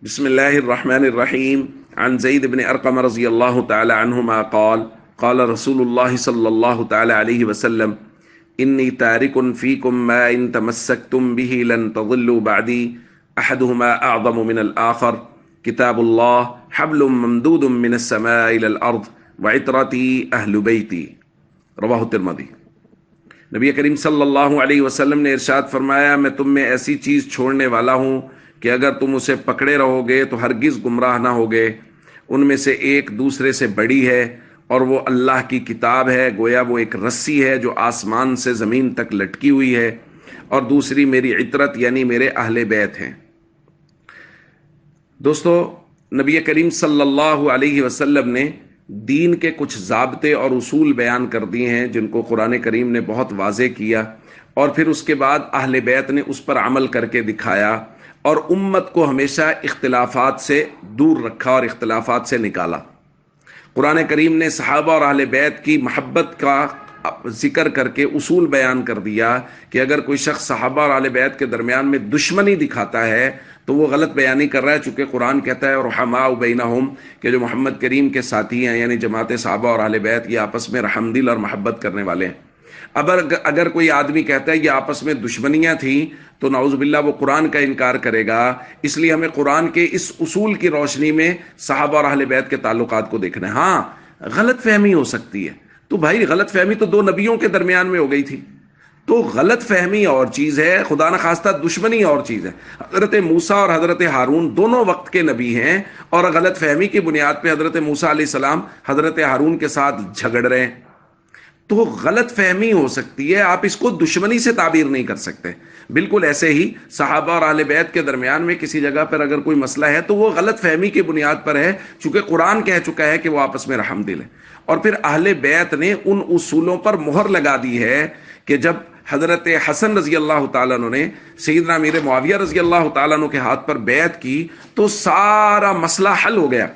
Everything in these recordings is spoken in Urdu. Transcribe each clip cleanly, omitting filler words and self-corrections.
بسم الله الرحمن الرحيم عن زيد بن أرقم رضي الله تعالى عنهما قال رسول الله صلى الله تعالى عليه وسلم إني تارك فيكم ما إن تمسكتم به لن تضلوا بعدي أحدهما أعظم من الآخر كتاب الله حبل ممدود من السماء إلى الأرض وعترتي أهل بيتي رواہ الترمذی۔ نبی کریم صلی اللہ علیہ وسلم نے ارشاد فرمایا، میں تم میں ایسی چیز چھوڑنے والا ہوں کہ اگر تم اسے پکڑے رہو گے تو ہرگز گمراہ نہ ہوگے۔ ان میں سے ایک دوسرے سے بڑی ہے اور وہ اللہ کی کتاب ہے، گویا وہ ایک رسی ہے جو آسمان سے زمین تک لٹکی ہوئی ہے، اور دوسری میری عطرت یعنی میرے اہل بیت ہیں۔ دوستو، نبی کریم صلی اللہ علیہ وسلم نے دین کے کچھ ضابطے اور اصول بیان کر دیے ہیں جن کو قرآن کریم نے بہت واضح کیا، اور پھر اس کے بعد اہل بیت نے اس پر عمل کر کے دکھایا اور امت کو ہمیشہ اختلافات سے دور رکھا اور اختلافات سے نکالا۔ قرآن کریم نے صحابہ اور اہل بیت کی محبت کا ذکر کر کے اصول بیان کر دیا کہ اگر کوئی شخص صحابہ اور اہل بیت کے درمیان میں دشمنی دکھاتا ہے تو وہ غلط بیانی کر رہا ہے، چونکہ قرآن کہتا ہے رحماء بینہم کہ جو محمد کریم کے ساتھی ہیں یعنی جماعت صحابہ اور اہل بیت یہ آپس میں رحم دل اور محبت کرنے والے ہیں۔ اگر کوئی آدمی کہتا ہے یہ آپس میں دشمنیاں تھیں تو نعوذ باللہ وہ قرآن کا انکار کرے گا۔ اس لیے ہمیں قرآن کے اس اصول کی روشنی میں صحابہ اور اہل بیت کے تعلقات کو دیکھنا ہے۔ ہاں، غلط فہمی ہو سکتی ہے، تو بھائی غلط فہمی تو دو نبیوں کے درمیان میں ہو گئی تھی، تو غلط فہمی اور چیز ہے، خدا نخواستہ دشمنی اور چیز ہے۔ حضرت موسیٰ اور حضرت ہارون دونوں وقت کے نبی ہیں، اور غلط فہمی کی بنیاد پہ حضرت موسیٰ علیہ السلام حضرت ہارون کے ساتھ جھگڑ رہے ہیں، تو غلط فہمی ہو سکتی ہے، آپ اس کو دشمنی سے تعبیر نہیں کر سکتے۔ بالکل ایسے ہی صحابہ اور اہل بیت کے درمیان میں کسی جگہ پر اگر کوئی مسئلہ ہے تو وہ غلط فہمی کی بنیاد پر ہے، چونکہ قرآن کہہ چکا ہے کہ وہ آپس میں رحم دل ہے۔ اور پھر اہل بیت نے ان اصولوں پر مہر لگا دی ہے کہ جب حضرت حسن رضی اللہ تعالیٰ عنہ نے سیدنا امیر معاویہ رضی اللہ تعالیٰ عنہ کے ہاتھ پر بیعت کی تو سارا مسئلہ حل ہو گیا۔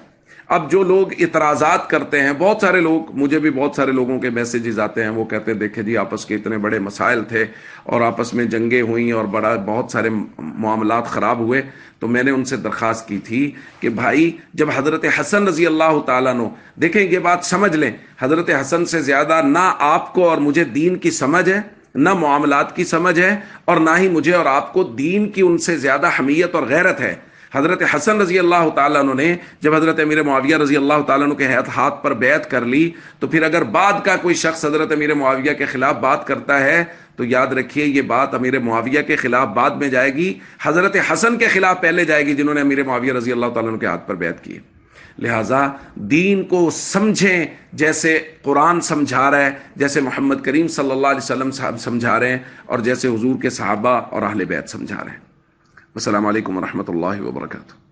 اب جو لوگ اعتراضات کرتے ہیں، بہت سارے لوگ، مجھے بھی بہت سارے لوگوں کے میسیجز آتے ہیں، وہ کہتے ہیں دیکھیں جی آپس کے اتنے بڑے مسائل تھے اور آپس میں جنگیں ہوئیں اور بہت سارے معاملات خراب ہوئے، تو میں نے ان سے درخواست کی تھی کہ بھائی جب حضرت حسن رضی اللہ تعالیٰ عنہ، دیکھیں یہ بات سمجھ لیں، حضرت حسن سے زیادہ نہ آپ کو اور مجھے دین کی سمجھ ہے، نہ معاملات کی سمجھ ہے، اور نہ ہی مجھے اور آپ کو دین کی ان سے زیادہ حمیت اور غیرت ہے۔ حضرت حسن رضی اللہ تعالیٰ عنہ نے جب حضرت امیر معاویہ رضی اللہ تعالیٰ عنہ کے ہاتھ پر بیعت کر لی، تو پھر اگر بعد کا کوئی شخص حضرت امیر معاویہ کے خلاف بات کرتا ہے تو یاد رکھیے یہ بات امیر معاویہ کے خلاف بعد میں جائے گی، حضرت حسن کے خلاف پہلے جائے گی جنہوں نے امیر معاویہ رضی اللہ تعالیٰ عنہ کے ہاتھ پر بیعت کی۔ لہٰذا دین کو سمجھیں جیسے قرآن سمجھا رہا ہے، جیسے محمد کریم صلی اللہ علیہ وسلم سمجھا رہے ہیں، اور جیسے حضور کے صحابہ اور اہل بیت سمجھا رہے ہیں۔ السلام علیکم ورحمۃ اللہ وبرکاتہ۔